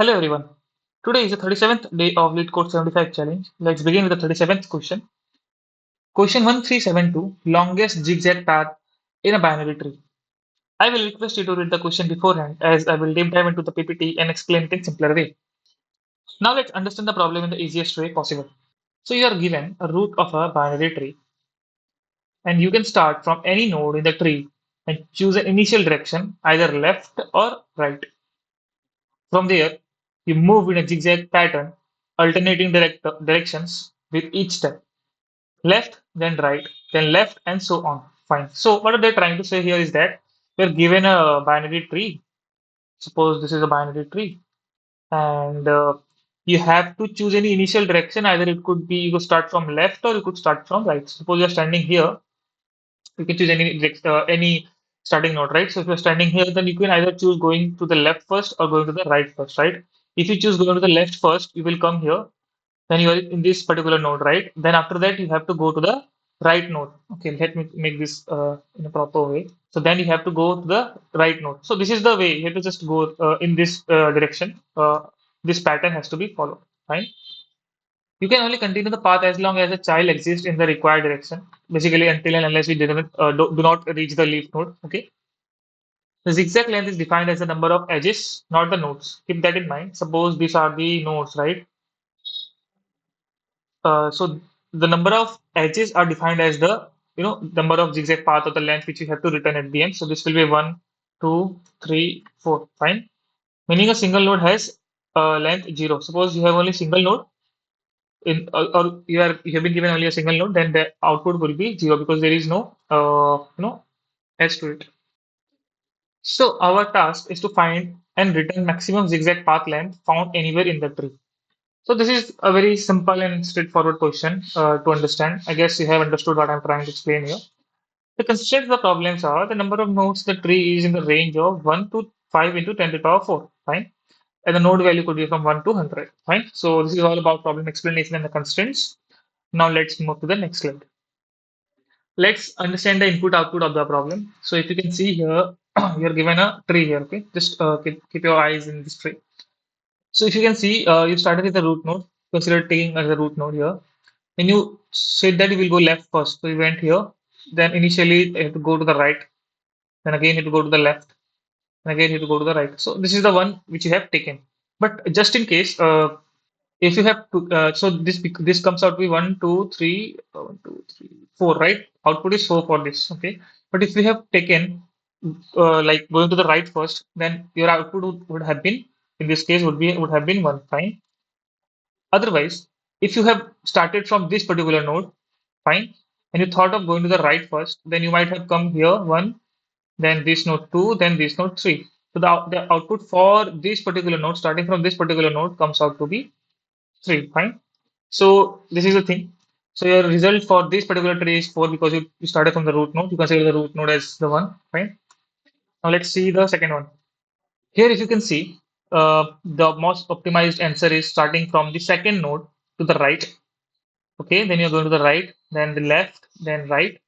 Hello everyone. Today is the 37th day of Leetcode 75 challenge. Let's begin with the 37th question. Question 1372, longest zigzag path in a binary tree. I will request you to read the question beforehand as I will deep dive into the PPT and explain it in simpler way. Now let's understand the problem in the easiest way possible. So you are given a root of a binary tree and you can start from any node in the tree and choose an initial direction either left or right. From there, you move in a zigzag pattern, alternating directions with each step. Left, then right, then left, and so on. Fine. So what are they trying to say here is that we're given a binary tree. Suppose this is a binary tree, and you have to choose any initial direction. Either it could be you could start from left or you could start from right. Suppose you're standing here, you can choose any starting node, right? So if you're standing here, then you can either choose going to the left first or going to the right first, right? If you choose going to the left first, you will come here. Then you are in this particular node, right? Then after that, you have to go to the right node. Okay, let me make this in a proper way. So then you have to go to the right node. So this is the way you have to just go in this direction. This pattern has to be followed, right? You can only continue the path as long as a child exists in the required direction. Basically, until and unless we do not reach the leaf node. Okay. The zigzag length is defined as the number of edges, not the nodes. Keep that in mind. Suppose these are the nodes, right? So the number of edges are defined as the number of zigzag path or the length which you have to return at the end. So this will be 1, 2, 3, 4. Fine. Meaning a single node has length 0. Suppose you have only single node or you have been given only a single node, then the output will be 0 because there is no edge to it. So our task is to find and return maximum zigzag path length found anywhere in the tree. So this is a very simple and straightforward question to understand. I guess you have understood what I'm trying to explain here. The constraints of the problems are the number of nodes the tree is in the range of 1 to 5 into 10 to the power 4. Fine. And the node value could be from 1 to 100. Fine. So this is all about problem explanation and the constraints. Now let's move to the next slide. Let's understand the input output of the problem. So if you can see here, you're given a tree here. Okay. Just keep your eyes in this tree. So if you can see, you started with the root node. Consider taking as a root node here. When you said that you will go left first, so you went here. Then initially you have to go to the right. Then again you have to go to the left. And again you have to go to the right. So this is the one which you have taken. But just in case, if you have to, so this comes out to be 1, 2, 3, 1, 2, 3, 4, right? Output is 4 for this. Okay. But if we have taken like going to the right first, then your output would have been in this case would have been 1. Fine. Otherwise, if you have started from this particular node, fine, and you thought of going to the right first, then you might have come here 1, then this node 2, then this node 3. So the output for this particular node, starting from this particular node, comes out to be 3. Fine. So this is the thing. So your result for this particular tree is 4 because you started from the root node. You consider the root node as the one. Fine. Now let's see the second one. Here, if you can see, the most optimized answer is starting from the second node to the right. Okay, then you're going to the right, then the left, then right,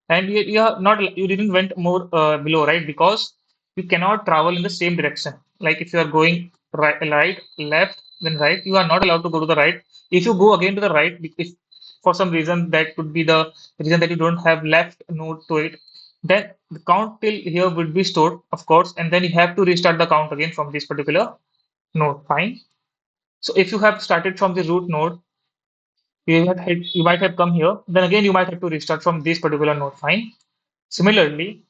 and you are not you didn't went more below, right? Because you cannot travel in the same direction. Like if you are going right, left, then right, you are not allowed to go to the right. If you go again to the right, if for some reason that could be the reason that you don't have left node to it, then the count till here would be stored, of course, and then you have to restart the count again from this particular node. Fine. So if you have started from the root node, you might have come here, then again you might have to restart from this particular node. Fine. Similarly,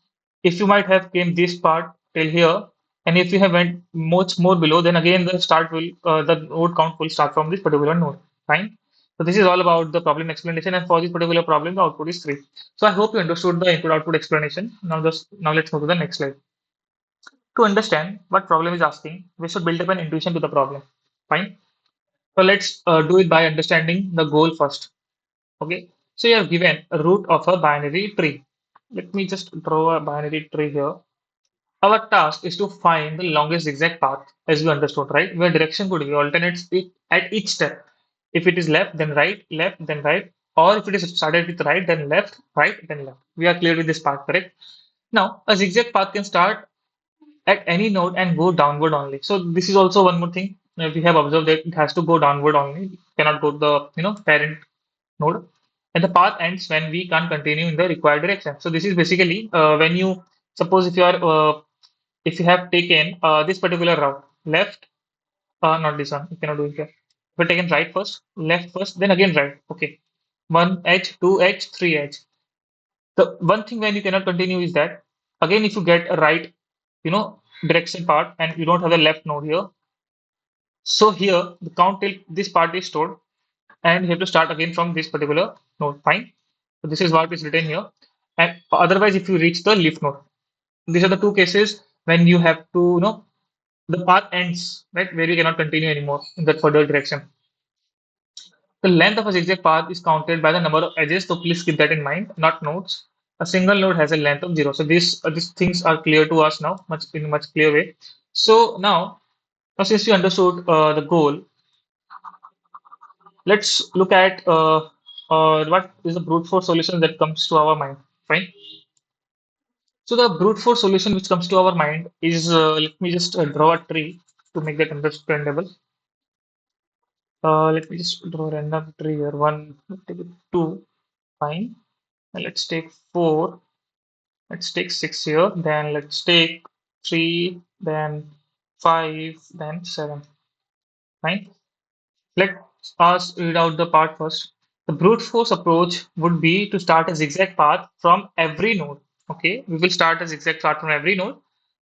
if you might have came this part till here, and if you have went much more below, then again the node count will start from this particular node. Fine. So this is all about the problem explanation, and for this particular problem, the output is 3. So I hope you understood the input output explanation. Now let's move to the next slide. To understand what problem is asking, we should build up an intuition to the problem. Fine. So let's do it by understanding the goal first. Okay, so you are given a root of a binary tree. Let me just draw a binary tree here. Our task is to find the longest zigzag path, as we understood, right? Where direction could be alternates at each step. If it is left, then right, or if it is started with right, then left. We are clear with this part, correct? Now, a zigzag path can start at any node and go downward only. So this is also one more thing we have observed, that it has to go downward only. It cannot go to the parent node. And the path ends when we can't continue in the required direction. So this is basically when you suppose if you have taken this particular route left, not this one, you cannot do it here. If you taken right first, left first, then again right. Okay, one edge, two edge, three edge. The one thing when you cannot continue is that again if you get a right, direction part and you don't have a left node here. So here the count till this part is stored and you have to start again from this particular node. Fine. So this is what is written here. And otherwise, if you reach the leaf node, these are the two cases when you have to, the path ends, right, where you cannot continue anymore in that further direction. The length of a zigzag path is counted by the number of edges, so please keep that in mind, not nodes. A single node has a length of 0. So these things are clear to us now, much in a much clear way. So now since you understood the goal, let's look at what is the brute force solution that comes to our mind. Fine. So the brute force solution which comes to our mind is let me just draw a tree to make that understandable. Let me just draw a random tree here. One, take it two, fine. And let's take four. Let's take six here. Then let's take three. Then five. Then seven. Fine. Let us read out the part first. The brute force approach would be to start a zigzag path from every node. Okay, we will start a zigzag path from every node,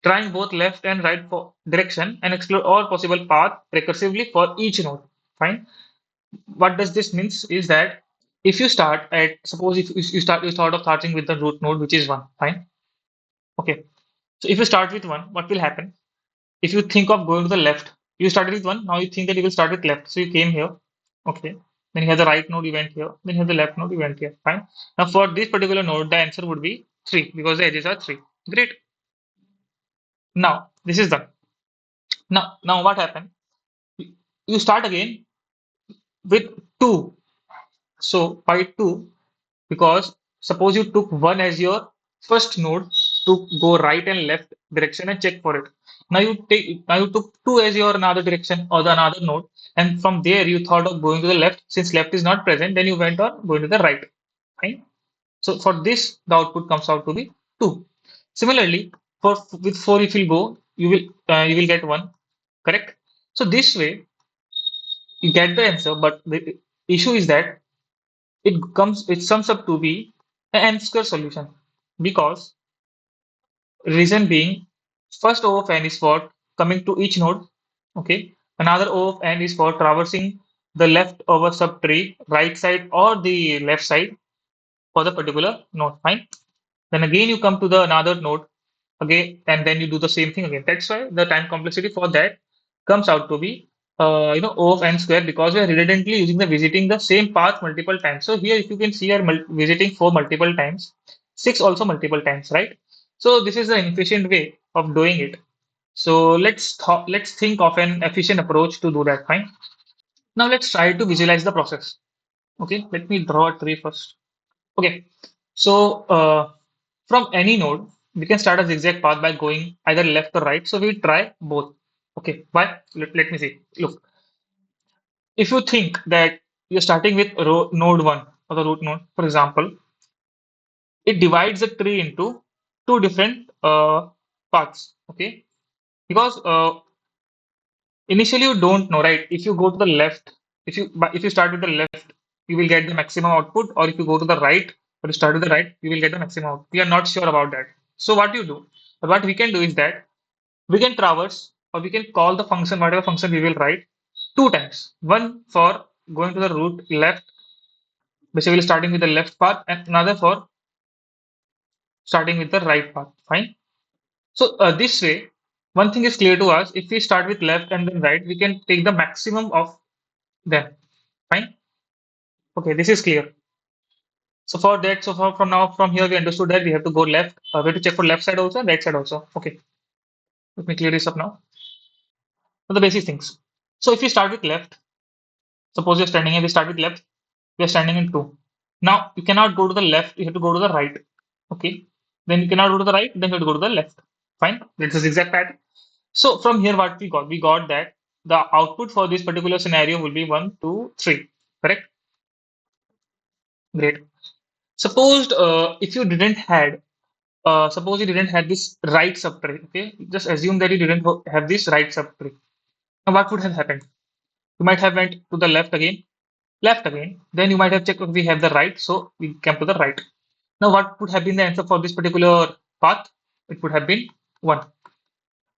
trying both left and right direction and explore all possible paths recursively for each node. Fine. What does this means is that if you start at, suppose if you start off starting with the root node, which is one. Fine. Okay. So if you start with one, what will happen? If you think of going to the left, you started with one, now you think that you will start with left. So you came here, okay. Then you have the right node, you went here. Then you have the left node, you went here. Fine. Now for this particular node, the answer would be 3 because the edges are 3. Great. Now this is done. Now what happened? You start again with 2. So why 2? Because suppose you took 1 as your first node to go right and left direction and check for it. Now you took 2 as your another direction or the another node, and from there you thought of going to the left. Since left is not present, then you went on going to the right. Fine. So for this, the output comes out to be 2. Similarly, for with 4, if you go, you will get 1. Correct. So this way you get the answer, but the issue is that it sums up to be an n square solution because reason being, first O of n is for coming to each node. Okay, another O of n is for traversing the leftover subtree, right side or the left side for the particular node. Fine. Then again you come to the another node again, and then you do the same thing again. That's why the time complexity for that comes out to be O of n square, because we are redundantly using the visiting the same path multiple times. So here, if you can see, you are visiting 4 multiple times, 6 also multiple times, right? So this is the inefficient way of doing it. So let's think of an efficient approach to do that. Fine. Now let's try to visualize the process. Okay, let me draw a tree first. Okay, so from any node, we can start a zigzag path by going either left or right. So we try both. Okay, why? Let me see. Look, if you think that you're starting with node 1 or the root node, for example, it divides the tree into two different parts. Okay, because initially you don't know, right? If you go to the left, if you start with the left, you will get the maximum output, or if you go to the right or you start with the right, you will get the maximum output. We are not sure about that. So what you do, what we can do is that we can traverse, or we can call the function, whatever function we will write, two times. One for going to the root left, basically starting with the left path, and another for starting with the right path. Fine. So this way, one thing is clear to us. If we start with left and then right, we can take the maximum of them. Fine. Okay, this is clear. So for that, from now, from here, we understood that we have to go left. We have to check for left side also and right side also. Okay, let me clear this up now. So the basic things. So if you start with left, suppose you're standing here, we start with left, we are standing in 2. Now you cannot go to the left, you have to go to the right. Okay, then you cannot go to the right, then you have to go to the left. Fine. That's a zigzag pattern. So from here, what we got? We got that the output for this particular scenario will be 1, 2, 3. Correct? Great. Suppose if you didn't had suppose you didn't have this right subtree. Okay, just assume that you didn't have this right subtree. Now what would have happened? You might have went to the left again. Then you might have checked if we have the right, so we came to the right. Now what would have been the answer for this particular path? It would have been 1.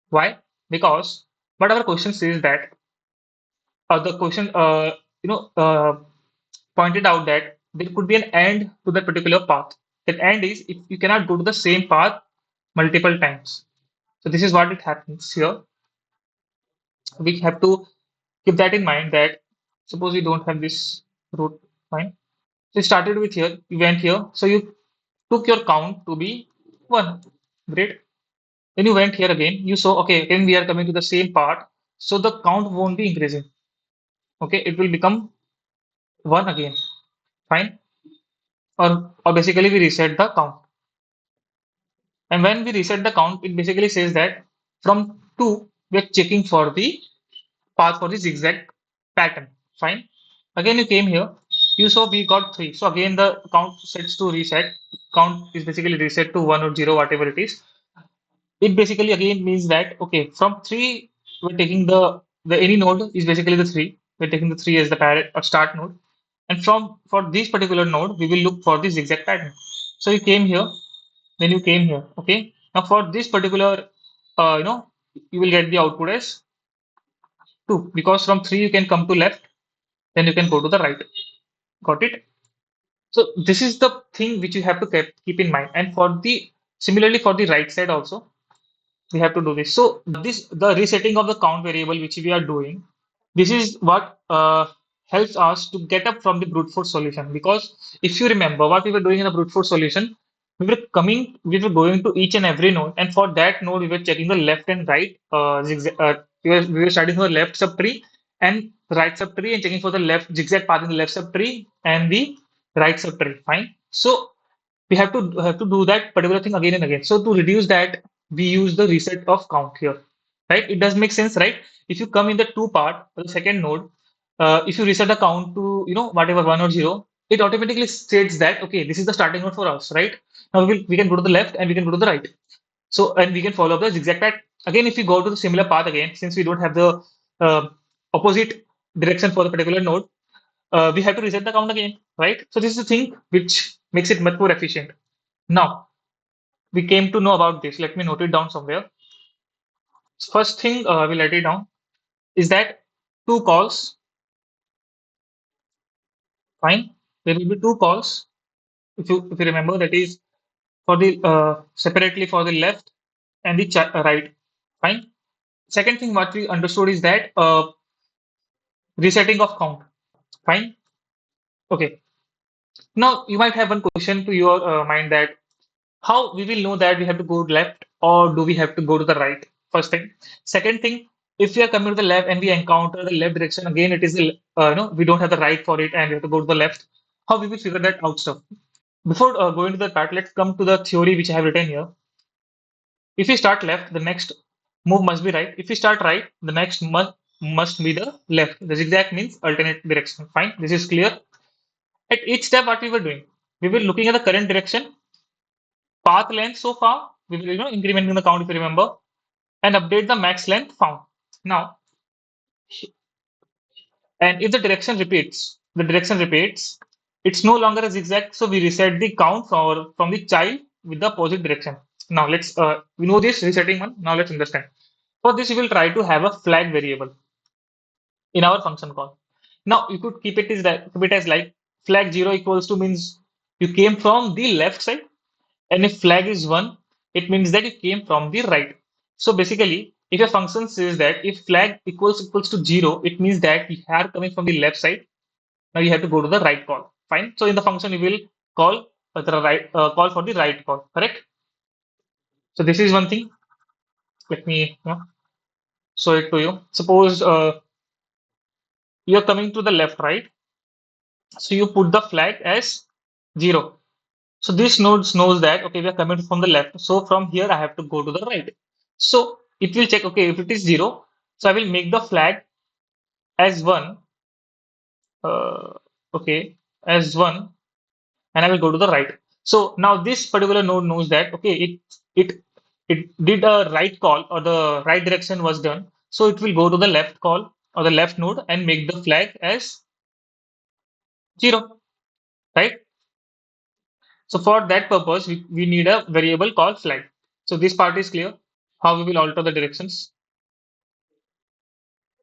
Why? Because what our question says that the question pointed out that there could be an end to that particular path. That end is if you cannot go to the same path multiple times. So this is what it happens here. We have to keep that in mind that suppose you don't have this root, fine. So you started with here, you went here, so you took your count to be 1. Great. Then you went here again, you saw, okay, again we are coming to the same part, so the count won't be increasing. Okay, it will become 1 again. Fine. Or basically we reset the count. And when we reset the count, it basically says that from 2, we're checking for the path for the zigzag pattern. Fine. Again, you came here. You saw we got 3. So again, the count sets to reset. Count is basically reset to 1 or 0, whatever it is. It basically again means that okay, from 3 we're taking the any node is basically the 3. We're taking the 3 as the parent or start node, and from for this particular node we will look for the zigzag pattern. So you came here, then you came here. Okay, now for this particular you will get the output as 2 because from 3 you can come to left, then you can go to the right. Got it? So this is the thing which you have to keep in mind. And for the similarly for the right side also, we have to do this. So this the resetting of the count variable which we are doing. This is what helps us to get up from the brute force solution. Because if you remember what we were doing in the brute force solution, we were going to each and every node, and for that node we were checking the left and right zigzag. We were starting from the left subtree and right subtree and checking for the left zigzag path in the left subtree and the right subtree. Fine. So we have to do that particular thing again and again. So to reduce that, we use the reset of count here, right? It does make sense, right? If you come in the 2 part, the second node, if you reset the count to whatever 1 or 0, it automatically states that okay, this is the starting node for us, right? Now we can go to the left and we can go to the right. So and we can follow up the zigzag path. Again, if we go to the similar path again, since we don't have the uh, opposite direction for the particular node, we have to reset the count again, right? So this is the thing which makes it much more efficient. Now, we came to know about this. Let me note it down somewhere. First thing we'll write it down is that 2 calls, fine. There will be 2 calls. If you remember, that is for the separately for the left and the right, fine. Second thing what we understood is that resetting of count, fine. Okay. Now you might have one question to your mind that how we will know that we have to go left or do we have to go to the right? First thing. Second thing, if we are coming to the left and we encounter the left direction, again it is we don't have the right for it and we have to go to the left. How we will figure that out stuff? Before going to the part, let's come to the theory which I have written here. If we start left, the next move must be right. If we start right, the next must be the left. The zigzag means alternate direction. Fine, this is clear. At each step, what we were doing, we were looking at the current direction, path length so far, we will incrementing the count if you remember, and update the max length found. Now, and if the direction repeats, it's no longer a zigzag, so we reset the count from the child with the opposite direction. Now let's we know this resetting one. Now let's understand. For this, we will try to have a flag variable in our function call. Now you could keep it as like flag 0 equals to means you came from the left side, and if flag is 1, it means that you came from the right. So basically, if your function says that if flag equals to 0, it means that you are coming from the left side. Now you have to go to the right call. Fine. So in the function, you will call the right call for the right call. Correct. So this is one thing. Let me show it to you. Suppose you are coming to the left, right? So you put the flag as 0. So this node knows that okay, we are coming from the left. So from here, I have to go to the right. So it will check, okay, if it is 0, so I will make the flag as 1, uh, okay, as 1, and I will go to the right. So now this particular node knows that, okay, it it did a right call, or the right direction was done. So it will go to the left call or the left node and make the flag as 0, right? So for that purpose, we need a variable called flag. So this part is clear, how we will alter the directions.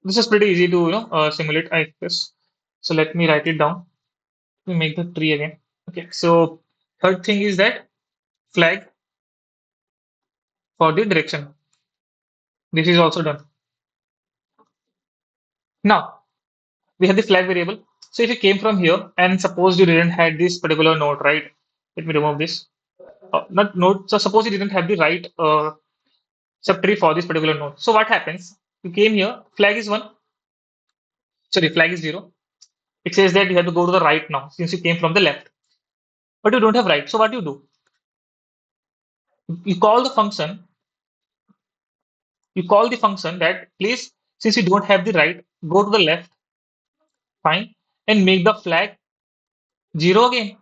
This is pretty easy to simulate, I guess. So let me write it down. We make the tree again. Okay. So third thing is that flag for the direction. This is also done. Now we have the flag variable. So if you came from here and suppose you didn't had this particular node, right? Let me remove this. Not node. So suppose you didn't have the right subtree for this particular node. So what happens? You came here, flag is 1. Sorry, flag is 0. It says that you have to go to the right now since you came from the left. But you don't have right. So what you do? You call the function. You call the function that, please, since you don't have the right, go to the left, fine, and make the flag 0 again,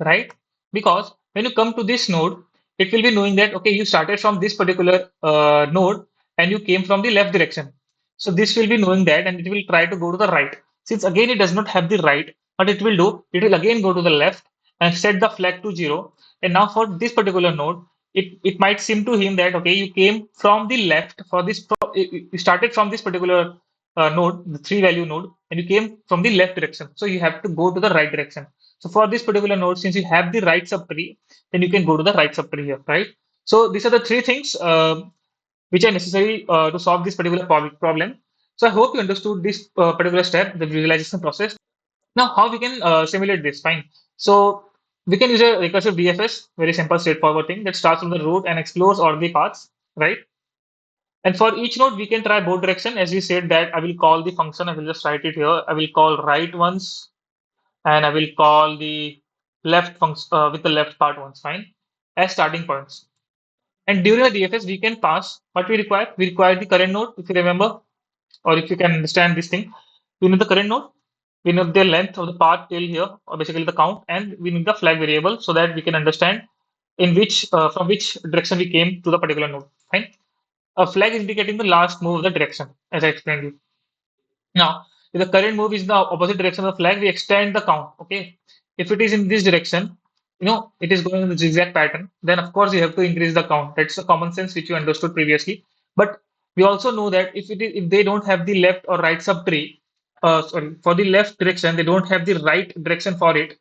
right? Because when you come to this node, it will be knowing that, okay, you started from this particular node and you came from the left direction. So this will be knowing that, and it will try to go to the right. Since again it does not have the right, what it will do, it will again go to the left and set the flag to 0. And now for this particular node, it might seem to him that, okay, you came from the left for this, you started from this particular node, the 3-value node, and you came from the left direction. So you have to go to the right direction. So for this particular node, since you have the right subtree, then you can go to the right subtree here, right? So these are the three things which are necessary to solve this particular problem. So I hope you understood this particular step, the visualization process. Now, how we can simulate this? Fine. So we can use a recursive DFS, very simple, straightforward thing that starts from the root and explores all the paths, right? And for each node, we can try both direction. As we said that I will call the function, I will just write it here. I will call right once, and I will call the left function with the left part once, fine, as starting points. And during the DFS, we can pass what we require. We require the current node, if you remember, or if you can understand this thing. We need the current node, we need the length of the path till here, or basically the count, and we need the flag variable so that we can understand in which from which direction we came to the particular node. Fine. A flag is indicating the last move of the direction, as I explained you. Now, if the current move is the opposite direction of the flag, we extend the count. Okay. If it is in this direction, it is going in the zigzag pattern, then of course you have to increase the count. That's the common sense which you understood previously. But we also know that if they don't have the left or right subtree, sorry, for the left direction, they don't have the right direction for it,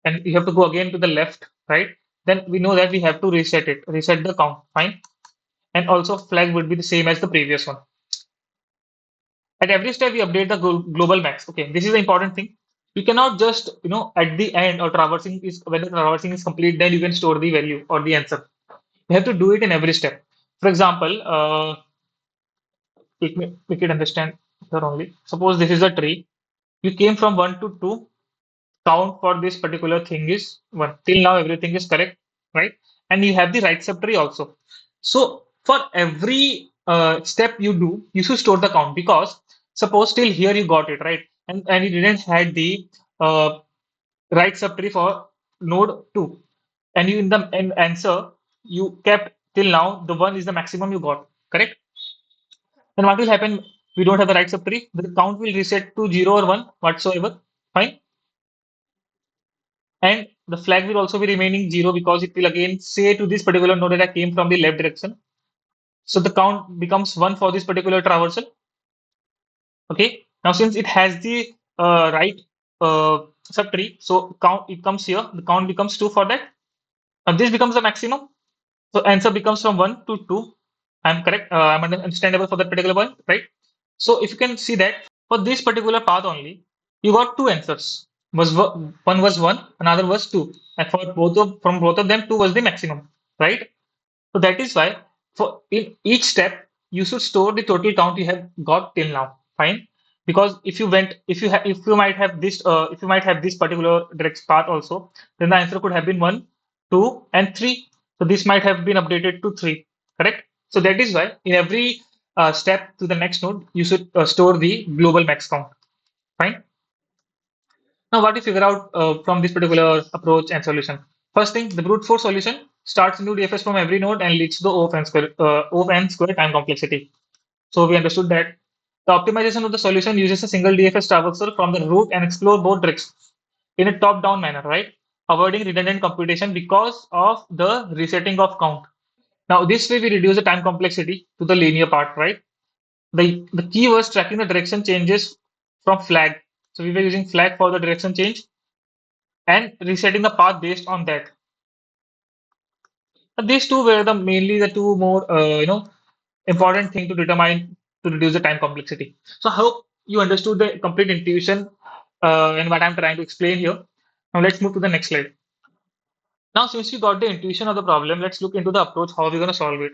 and you have to go again to the left, right? Then we know that we have to reset the count. Fine. And also flag would be the same as the previous one. At every step, we update the global max. Okay, this is the important thing. You cannot just, at the end or traversing is when the traversing is complete, then you can store the value or the answer. You have to do it in every step. For example, let me make it understand here only. Suppose this is a tree. You came from 1 to 2. Count for this particular thing is 1. Till now, everything is correct, right? And you have the right subtree also. So for every step you do, you should store the count, because suppose till here you got it right, and you didn't had the uh, right subtree for node 2, and you in the answer you kept till now the 1 is the maximum you got, correct? Then what will happen? We don't have the right subtree. The count will reset to 0 or 1 whatsoever. Fine. And the flag will also be remaining 0, because it will again say to this particular node that I came from the left direction. So the count becomes 1 for this particular traversal. Okay. Now since it has the right subtree, so count it comes here. The count becomes 2 for that. Now this becomes the maximum. So answer becomes from 1 to 2. I'm correct. I'm understandable for that particular point, right? So if you can see that for this particular path only, you got two answers. One was 1, another was 2, and for both of them 2 was the maximum, right? So that is why for in each step you should store the total count you have got till now. Fine, because if you might have this particular direct path also, then the answer could have been 1, 2, and 3. So this might have been updated to 3. Correct? So that is why in every step to the next node, you should store the global max count. Fine. Now, what we figure out from this particular approach and solution? First thing, the brute force solution starts new DFS from every node and leads to the O of n square time complexity. So we understood that the optimization of the solution uses a single DFS traversal from the root and explore both directions in a top-down manner, right? Avoiding redundant computation because of the resetting of count. Now, this way we reduce the time complexity to the linear part, right? The key was tracking the direction changes from flag. So we were using flag for the direction change and resetting the path based on that. These two were the mainly the two more important thing to determine to reduce the time complexity. So I hope you understood the complete intuition and what I'm trying to explain here. Now let's move to the next slide. Now since we got the intuition of the problem, let's look into the approach how we're going to solve it.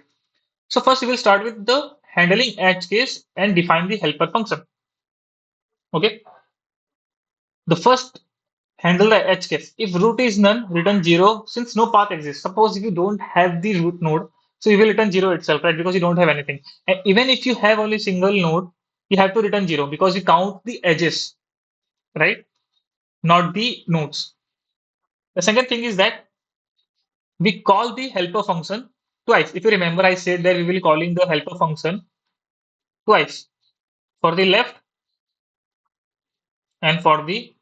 So first we will start with the handling edge case and define the helper function. Okay. The first handle the edge case. If root is none, return zero since no path exists. Suppose if you don't have the root node, so you will return zero itself, right? Because you don't have anything. And even if you have only single node, you have to return zero because you count the edges, right? Not the nodes. The second thing is that we call the helper function twice. If you remember, I said that we will calling the helper function twice for the left and for the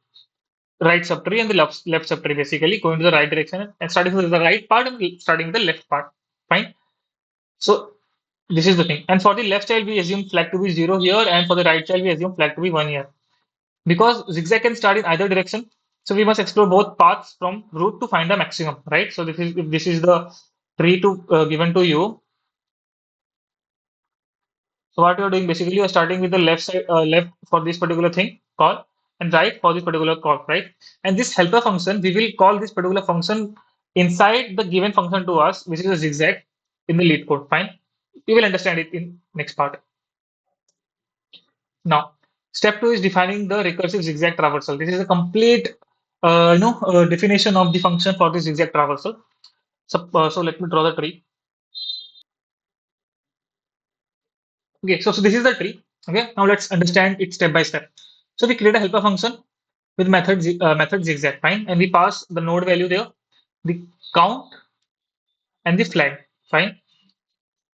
right subtree and the left subtree, basically going to the right direction and starting with the right part and starting with the left part. Fine. So this is the thing. And for the left child, we assume flag to be 0 here, and for the right child, we assume flag to be 1 here. Because zigzag can start in either direction, so we must explore both paths from root to find the maximum, right? So this is the tree to given to you. So what you are doing basically, you are starting with the left side, left for this particular thing call, and right for this particular call, right? And this helper function, we will call this particular function inside the given function to us, which is a zigzag in the lead code. Fine, you will understand it in next part. Now, step two is defining the recursive zigzag traversal. This is a complete, definition of the function for the zigzag traversal. So let me draw the tree. Okay, so this is the tree. Okay, now let's understand it step by step. So we create a helper function with method zigzag, fine, and we pass the node value there, the count and the flag, fine.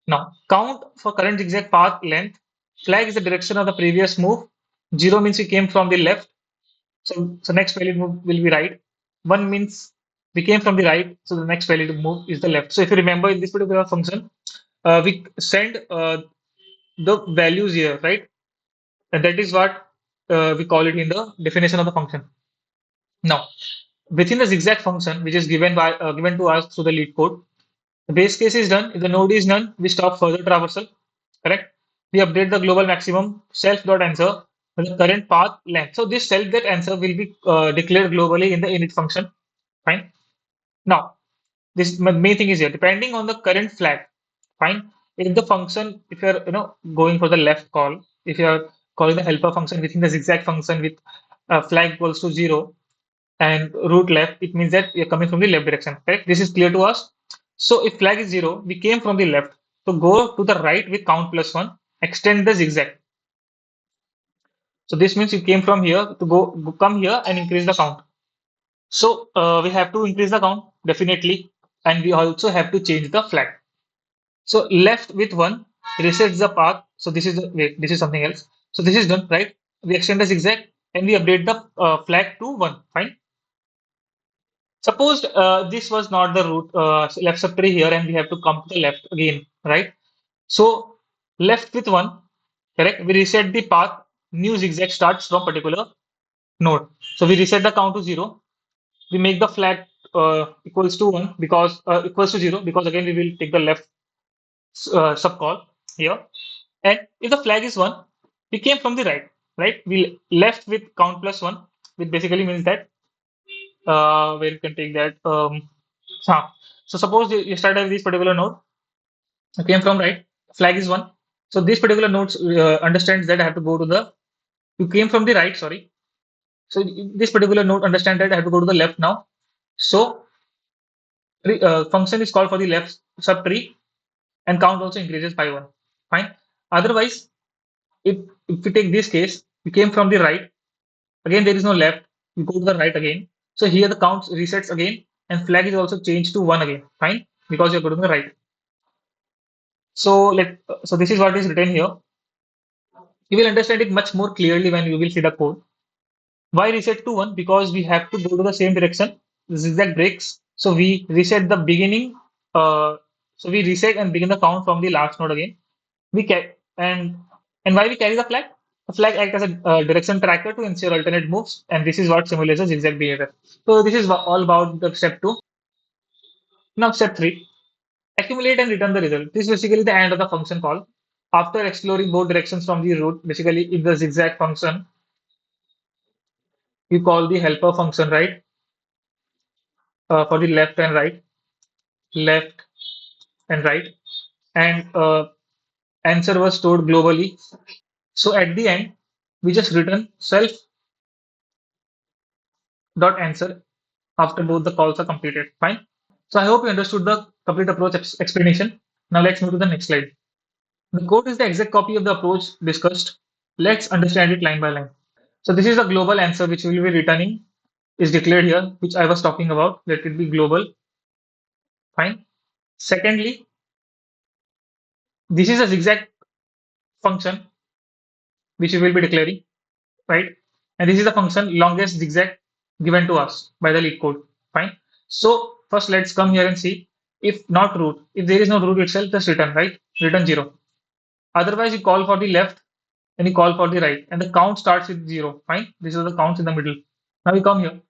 Now count for current zigzag path length, flag is the direction of the previous move, 0 means we came from the left, so next value move will be right. 1 means we came from the right, so the next value to move is the left. So if you remember in this particular function, we send the values here, right? And that is what we call it in the definition of the function. Now, within the zigzag function, which is given to us through the lead code, the base case is done. If the node is none, we stop further traversal. Correct? We update the global maximum self.answer with the current path length. So this self.answer will be declared globally in the init function. Fine. Now, this main thing is here. Depending on the current flag, fine. If the function, if you're going for the left call, if you're calling the helper function within the zigzag function with flag equals to 0, and root left, it means that we are coming from the left direction, correct? This is clear to us. So if flag is 0, we came from the left. So go to the right with count plus 1, extend the zigzag. So this means you came from here to come here and increase the count. So we have to increase the count, definitely. And we also have to change the flag. So left with 1 resets the path. So this is wait, this is something else. So this is done, right? We extend the zigzag and we update the flag to 1. Fine. Suppose this was not the root left subtree here, and we have to come to the left again, right? So left with 1, correct? We reset the path. New zigzag starts from particular node. So we reset the count to 0. We make the flag equals to 1 because equals to 0 because again we will take the left subcall here. And if the flag is 1, we came from the right, right? We left with count plus 1, which basically means that where you can take that. So suppose you started with this particular node, you came from right, flag is 1. So this particular node understands that I have to go to the, you came from the right, sorry. So this particular node understands that I have to go to the left now. So function is called for the left subtree and count also increases by 1. Fine. Otherwise, if we take this case, you came from the right, again there is no left, you go to the right again. So here the count resets again, and flag is also changed to 1 again. Fine, because you're going to the right. So this is what is written here. You will understand it much more clearly when you will see the code. Why reset to 1? Because we have to go to the same direction. The zigzag breaks. So we reset the beginning. So we reset and begin the count from the last node again. We can and why we carry the flag? The flag acts as a direction tracker to ensure alternate moves, and this is what simulates a zigzag behavior. So this is all about the step 2. Now step 3, accumulate and return the result. This is basically the end of the function call. After exploring both directions from the root, basically in the zigzag function, you call the helper function, right? For the left and right, and answer was stored globally. So at the end, we just return self dot answer after both the calls are completed. Fine. So I hope you understood the complete approach explanation. Now let's move to the next slide. The code is the exact copy of the approach discussed. Let's understand it line by line. So this is the global answer which we will be returning is declared here, which I was talking about. Let it be global. Fine. Secondly, this is a zigzag function which we will be declaring, right? And this is the function longest zigzag given to us by the Leetcode. Fine. So first let's come here and see if not root. If there is no root itself, just return, right? Return 0. Otherwise, you call for the left and you call for the right, and the count starts with 0. Fine. This is the counts in the middle. Now we come here.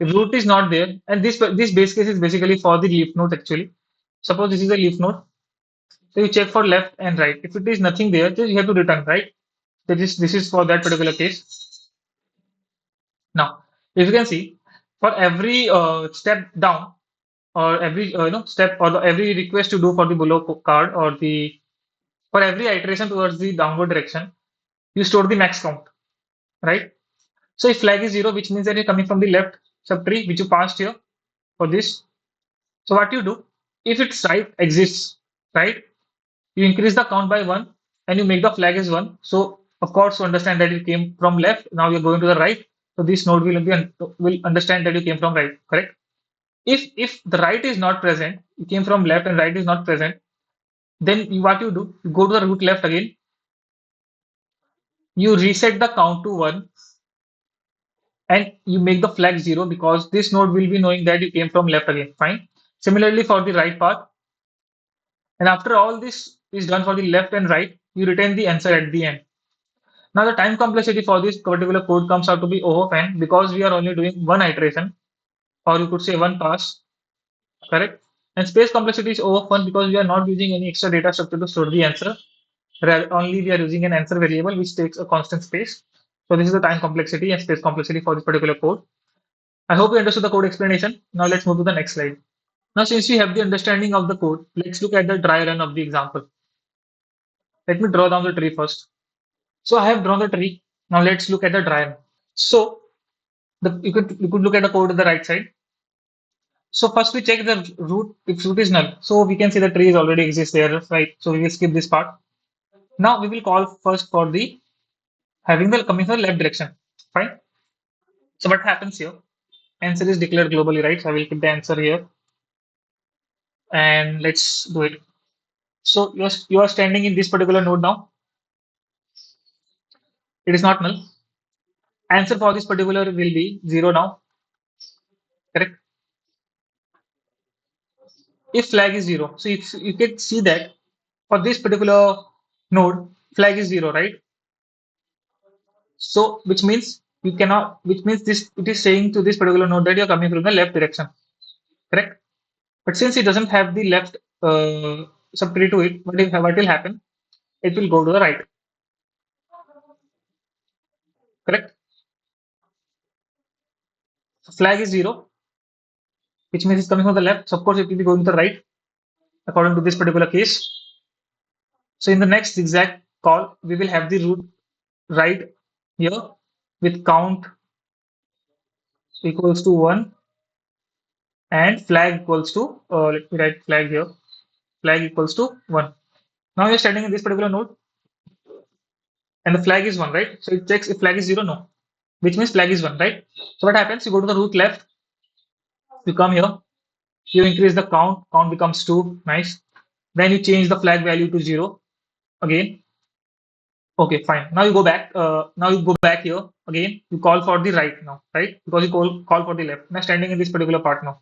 If root is not there, and this base case is basically for the leaf node actually. Suppose this is a leaf node. So you check for left and right. If it is nothing there, just you have to return, right? So this is for that particular case. Now, if you can see, for every step down or every step or every request you do for the below card or the for every iteration towards the downward direction, you store the max count, right? So if flag is 0, which means that you're coming from the left subtree, which you passed here for this. So what you do, if its right exists, right, you increase the count by 1 and you make the flag as 1. So of course, to understand that it came from left, now you're going to the right. So this node will understand that you came from right, correct? If the right is not present, you came from left and right is not present, then what you do, you go to the root left again, you reset the count to 1 and you make the flag 0 because this node will be knowing that you came from left again. Fine. Similarly for the right part, and after all this is done for the left and right, you retain the answer at the end. Now the time complexity for this particular code comes out to be O of n because we are only doing one iteration, or you could say one pass, correct? And space complexity is O of 1 because we are not using any extra data structure to store the answer. Only we are using an answer variable which takes a constant space. So this is the time complexity and space complexity for this particular code. I hope you understood the code explanation. Now let's move to the next slide. Now since we have the understanding of the code, let's look at the dry run of the example. Let me draw down the tree first. So I have drawn the tree. Now let's look at the dry run. So you could look at the code on the right side. So first we check the root if root is null. So we can see the tree is already exists there, right? So we will skip this part. Now we will call first for the having the coming from the left direction. Fine. So what happens here? Answer is declared globally, right? So I will keep the answer here and let's do it. So you are standing in this particular node now. It is not null. Answer for this particular will be 0 now. Correct? If flag is 0, so if you can see that for this particular node, flag is 0, right? So which means this it is saying to this particular node that you're coming from the left direction, correct? But since it doesn't have the left subtree to it, what will happen? It will go to the right, correct? So flag is 0, which means it's coming from the left. So of course it will be going to the right according to this particular case. So in the next zigzag call, we will have the root right here with count equals to 1 and flag equals to let me write flag here. flag equals to 1. Now you're standing in this particular node and the flag is 1, right? So it checks if flag is 0, no, which means flag is 1, right? So what happens? You go to the root left, you come here, you increase the count becomes 2, nice. Then you change the flag value to 0 again. Okay, fine. Now you go back. Now you go back here again. You call for the right now, right? Because you call for the left. Now standing in this particular part now,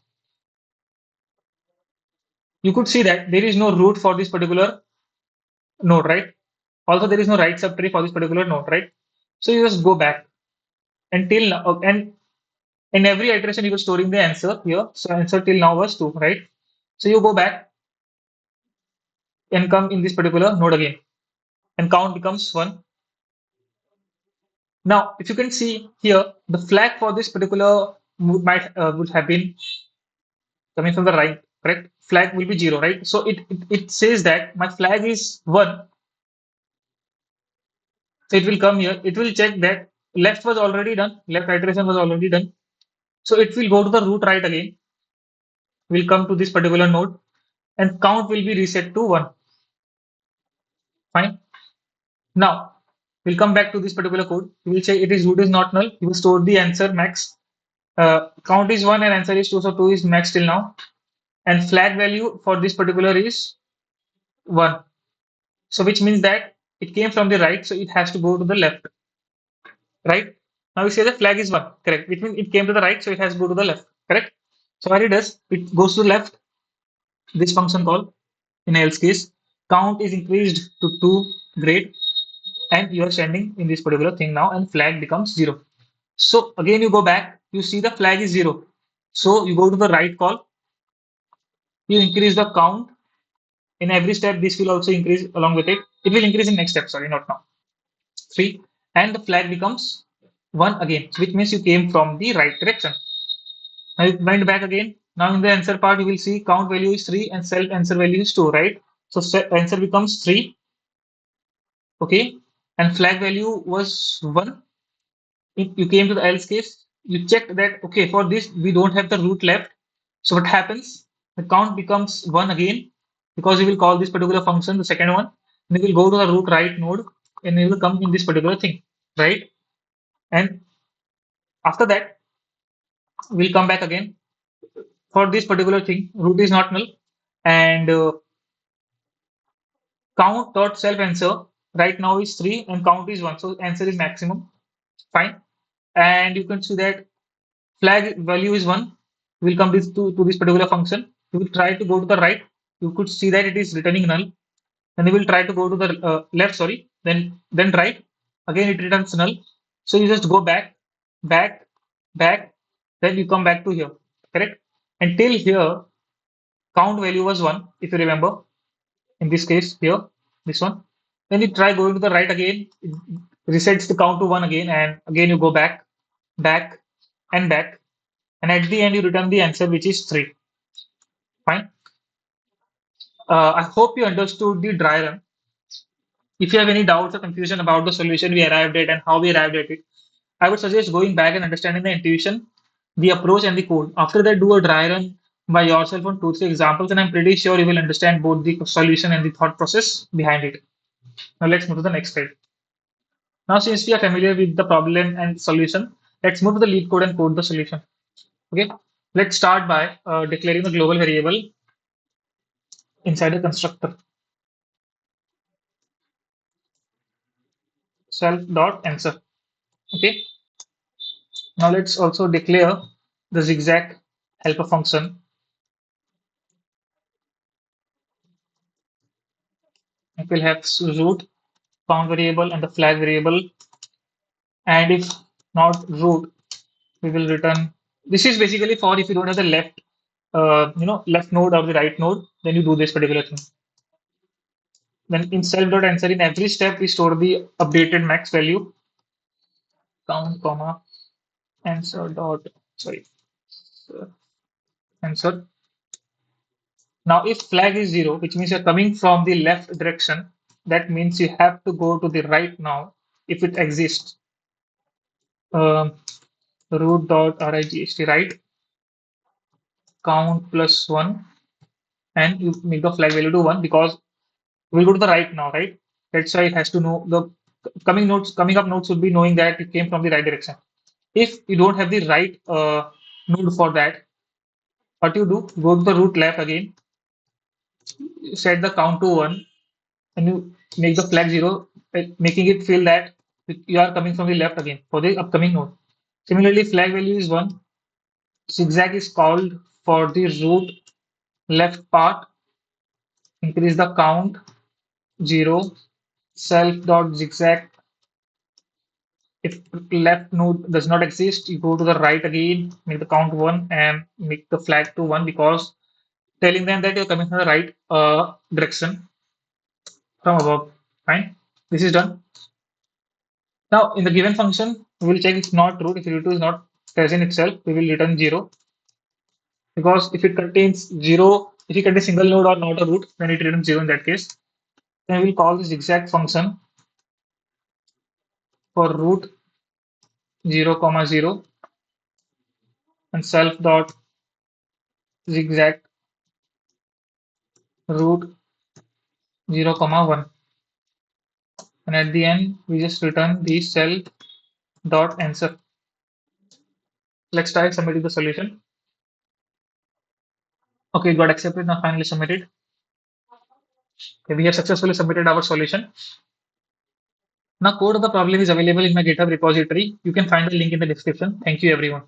you could see that there is no root for this particular node, right? Also, there is no right subtree for this particular node, right? So you just go back until now, and in every iteration you were storing the answer here. So answer till now was 2, right? So you go back and come in this particular node again, and count becomes 1. Now, if you can see here, the flag for this particular might would have been coming from the right, correct? Flag will be 0, right? So it says that my flag is 1. So it will come here. It will check that left was already done. Left iteration was already done. So it will go to the root right again. Will come to this particular node and count will be reset to 1. Fine. Now we'll come back to this particular code. We will say it is root is not null. You will store the answer max. Count is 1 and answer is 2. So 2 is max till now. And flag value for this particular is 1. So which means that it came from the right. So it has to go to the left. Right? Now we say the flag is 1. Correct. Which means it came to the right. So it has to go to the left. Correct? So what it does, it goes to the left. This function call in else case, count is increased to 2, great, and you are standing in this particular thing now, and flag becomes 0. So again you go back, you see the flag is 0. So you go to the right call, you increase the count. In every step, this will also increase along with it. It will increase in next step, sorry, not now. 3, and the flag becomes 1 again, which means you came from the right direction. Now you went back again. Now in the answer part, you will see count value is 3 and self answer value is 2, right? So answer becomes 3, okay, and flag value was 1. If you came to the else case, you checked that, okay, for this, we don't have the root left. So what happens? The count becomes 1 again because you will call this particular function, the second one, and you will go to the root right node and it will come in this particular thing, right? And after that, we'll come back again for this particular thing. Root is not null and count dot self answer right now is 3 and count is 1. So answer is maximum. Fine. And you can see that flag value is 1. We'll come to this particular function. You will try to go to the right. You could see that it is returning null. Then you will try to go to the left, sorry, then right. Again, it returns null. So you just go back, back, back. Then you come back to here, correct? Until here, count value was 1, if you remember. In this case, here, this one. Then you try going to the right again. It resets the count to 1 again, and again you go back, back, and back. And at the end, you return the answer, which is 3. Fine. I hope you understood the dry run. If you have any doubts or confusion about the solution we arrived at and how we arrived at it, I would suggest going back and understanding the intuition, the approach, and the code. After that, do a dry run by yourself on 2, 3 examples, and I'm pretty sure you will understand both the solution and the thought process behind it. Now let's move to the next slide. Now, since we are familiar with the problem and solution, let's move to the lead code and code the solution. Okay, let's start by declaring the global variable inside a constructor. Self.answer. Okay. Now let's also declare the ZigZag helper function. It will have root, count variable, and the flag variable. And if not root, we will return. This is basically for if you don't have the left, left node or the right node, then you do this particular thing. Then in self.answer, in every step, we store the updated max value. Count, comma, answer dot, sorry, answer. Now, if flag is 0, which means you're coming from the left direction, that means you have to go to the right now if it exists. Root dot rigst, right? Count plus 1 and you make the flag value to 1 because we'll go to the right now, right? That's why it has to know the coming up nodes should be knowing that it came from the right direction. If you don't have the right node for that, what you do, go to the root left again, set the count to 1, and you make the flag 0, making it feel that you are coming from the left again for the upcoming node. Similarly, flag value is 1. Zigzag is called for the root left part, increase the count 0, self.zigzag. If left node does not exist, you go to the right again, make the count 1 and make the flag to 1 because telling them that you're coming from the right direction from above. Fine. This is done. Now, in the given function, we will check it's not true. If root is not present itself, we will return 0 because if it contains 0, if it contains single node or not a root, then it returns 0 in that case. Then we will call this exact function for root 0 comma 0 and self dot zigzag root 0 comma 1. And at the end, we just return the self dot answer. Let's try submitting the solution. Okay, it got accepted. Now finally submitted. Okay, we have successfully submitted our solution. Now code of the problem is available in my GitHub repository. You can find the link in the description. Thank you everyone.